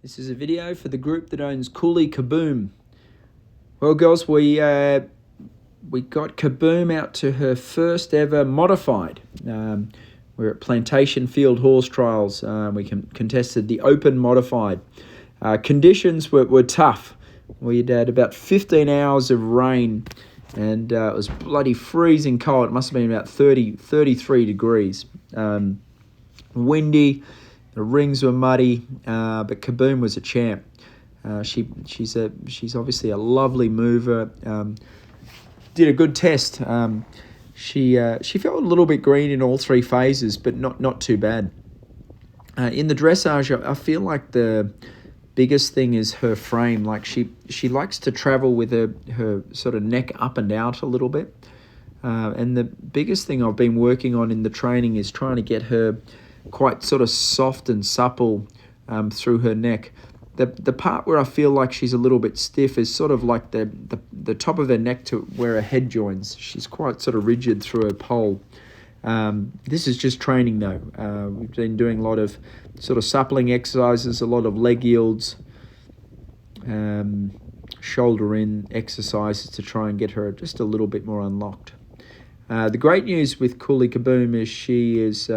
This is a video for the group that owns Kaboom. Well, girls, we got Kaboom out to her first ever modified. We're at Plantation Field Horse Trials. We contested the open modified. Conditions were tough. We'd had about 15 hours of rain, and it was bloody freezing cold. It must have been about 33 degrees. Windy. The rings were muddy, but Kaboom was a champ. She's obviously a lovely mover. Did a good test. She felt a little bit green in all three phases, but not too bad. In the dressage, I feel like the biggest thing is her frame. Like she likes to travel with her sort of neck up and out a little bit. And the biggest thing I've been working on in the training is trying to get her quite sort of soft and supple through her neck. The part where I feel like she's a little bit stiff is sort of like the top of her neck to where her head joins. She's quite sort of rigid through her poll. This is just training though. We've been doing a lot of sort of suppling exercises, a lot of leg yields, shoulder in exercises to try and get her just a little bit more unlocked. The great news with Kaboom is she's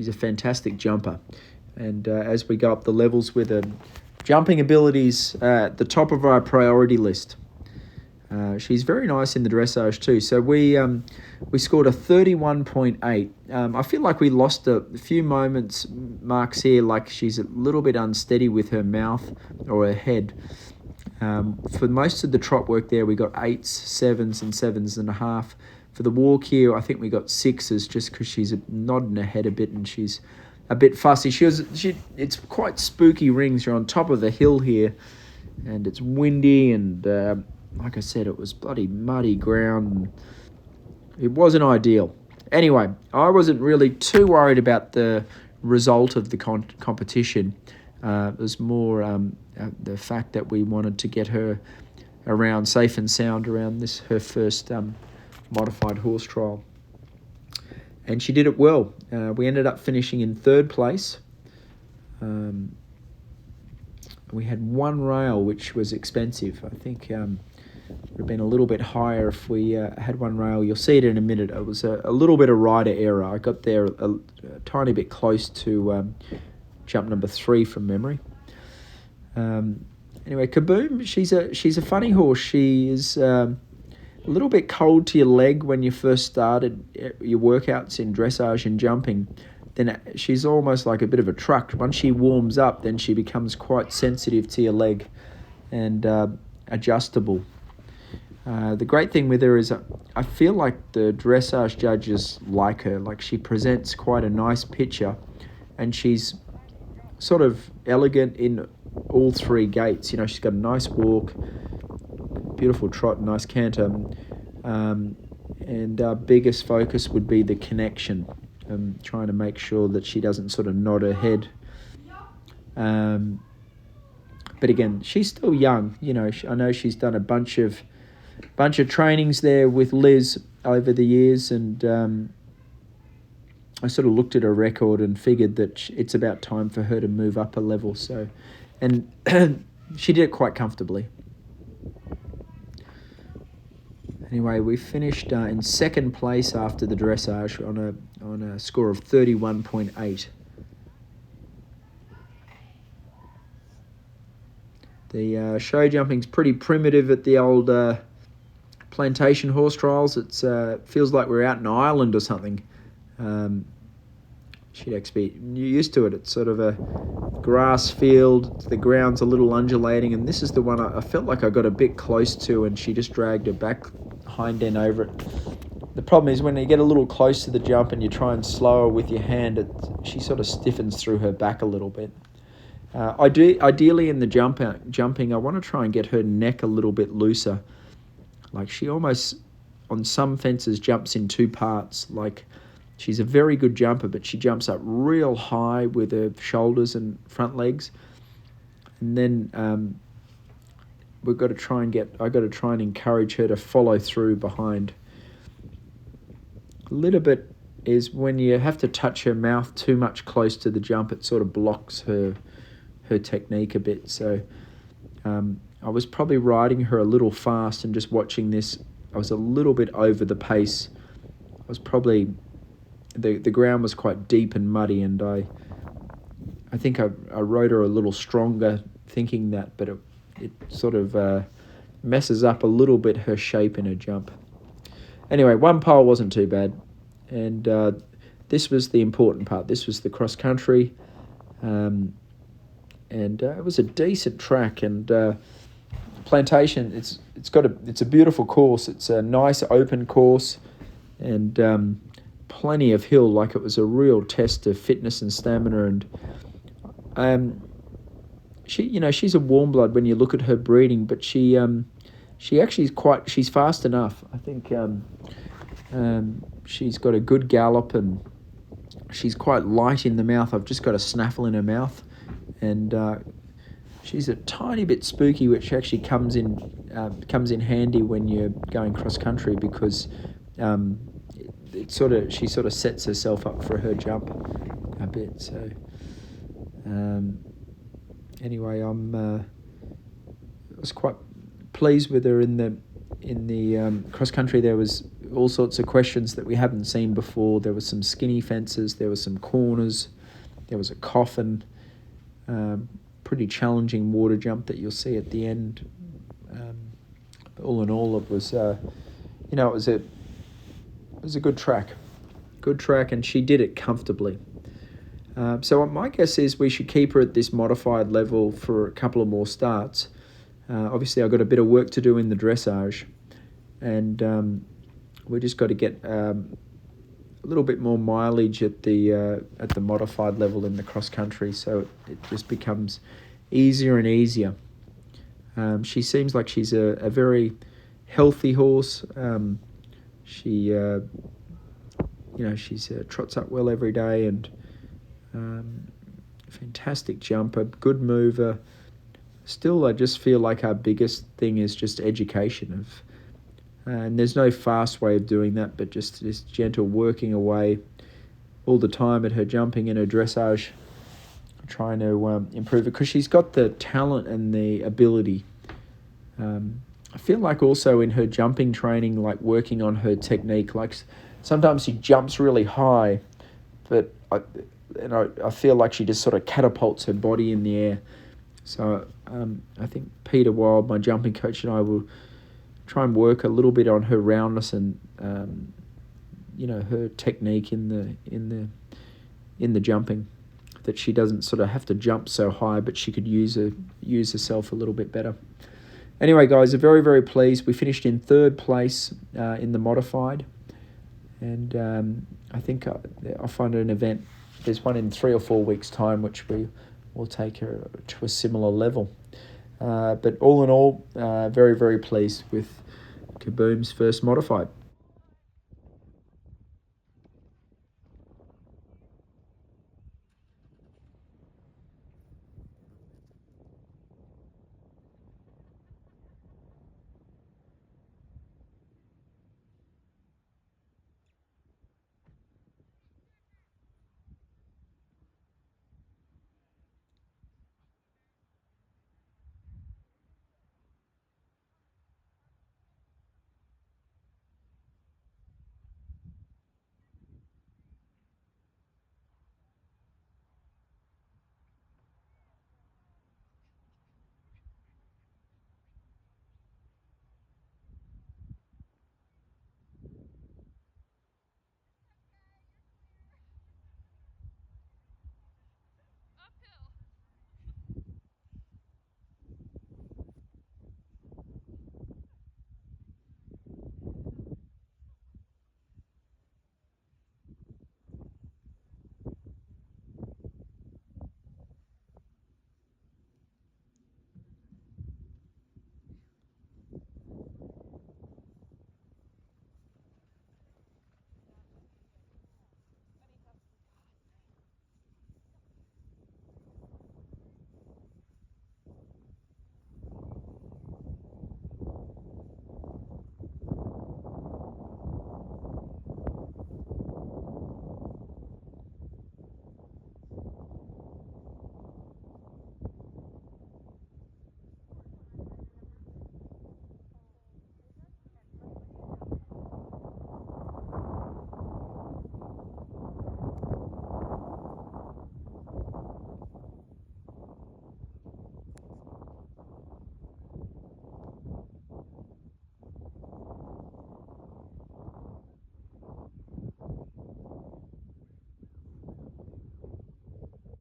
a fantastic jumper, and as we go up the levels with her, jumping abilities at the top of our priority list. She's very nice in the dressage too. So we scored a 31.8. I feel like we lost a few marks here, like she's a little bit unsteady with her mouth or her head. For most of the trot work there, we got 8s, 7s, and 7.5. For the walk here, I think we got 6s just because she's nodding her head a bit and she's a bit fussy. It's quite spooky rings. You're on top of the hill here, and it's windy, and like I said, it was bloody muddy ground. It wasn't ideal. Anyway, I wasn't really too worried about the result of the competition. It was more the fact that we wanted to get her around safe and sound around her first modified horse trial. And she did it well. We ended up finishing in third place. We had one rail, which was expensive. I think it would have been a little bit higher if we had one rail. You'll see it in a minute. It was a little bit of rider error. I got there a tiny bit close to jump number 3 from memory. Anyway, Kaboom, she's a funny horse. She is a little bit cold to your leg when you first started your workouts in dressage and jumping. Then she's almost like a bit of a truck. Once she warms up, then she becomes quite sensitive to your leg and adjustable. The great thing with her is I feel like the dressage judges like her. Like, she presents quite a nice picture, and she's sort of elegant in all three gaits. You know, she's got a nice walk, beautiful trot, nice canter, and our biggest focus would be the connection, trying to make sure that she doesn't sort of nod her head. But again, she's still young. You know, I know she's done a bunch of trainings there with Liz over the years, and I sort of looked at her record and figured that it's about time for her to move up a level. So, and she did it quite comfortably. Anyway, we finished in second place after the dressage on a score of 31.8. The show jumping's pretty primitive at the old Plantation horse trials. It feels like we're out in Ireland or something. She'd actually be used to it. It's sort of a grass field. The ground's a little undulating, and this is the one I felt like I got a bit close to, and she just dragged her back hind end over it. The problem is when you get a little close to the jump and you try and slow her with your hand, she sort of stiffens through her back a little bit. Ideally in the jumping, I want to try and get her neck a little bit looser. Like, she almost, on some fences, jumps in two parts. Like, she's a very good jumper, but she jumps up real high with her shoulders and front legs. And then I've got to try and encourage her to follow through behind. A little bit is when you have to touch her mouth too much close to the jump, it sort of blocks her her technique a bit. So I was probably riding her a little fast, and just watching this, I was a little bit over the pace. I was probably, the ground was quite deep and muddy, and I think I rode her a little stronger thinking that, but it sort of messes up a little bit her shape in her jump. Anyway, one pole wasn't too bad, and this was the important part. This was the cross country, and it was a decent track. And Plantation, it's a beautiful course. It's a nice open course, and plenty of hill. Like, it was a real test of fitness and stamina. And she's a warm blood when you look at her breeding, but she actually she's fast enough. I think she's got a good gallop, and she's quite light in the mouth. I've just got a snaffle in her mouth, and she's a tiny bit spooky, which actually comes in handy when you're going cross country, because she sort of sets herself up for her jump a bit. So anyway, I was quite pleased with her in the cross country. There was all sorts of questions that we haven't seen before. There was some skinny fences, there was some corners, there was a coffin, pretty challenging water jump that you'll see at the end. But all in all, it was it was a good track, and she did it comfortably. So my guess is we should keep her at this modified level for a couple of more starts. Obviously, I've got a bit of work to do in the dressage, and we just got to get a little bit more mileage at the modified level in the cross country, so it just becomes easier and easier. She seems like she's a very healthy horse. She trots up well every day, and fantastic jumper, good mover. Still, I just feel like our biggest thing is just education and there's no fast way of doing that, but just this gentle working away all the time at her jumping and her dressage, trying to improve it, because she's got the talent and the ability. I feel like also in her jumping training, like working on her technique, like sometimes she jumps really high, but I feel like she just sort of catapults her body in the air. So I think Peter Wild, my jumping coach, and I will try and work a little bit on her roundness and her technique in the jumping, that she doesn't sort of have to jump so high, but she could use herself a little bit better. Anyway, guys, I'm very, very pleased. We finished in third place in the modified, and I think I'll find an event. There's one in 3 or 4 weeks' time, which we will take her to a similar level. But all in all, very, very pleased with Kaboom's first modified.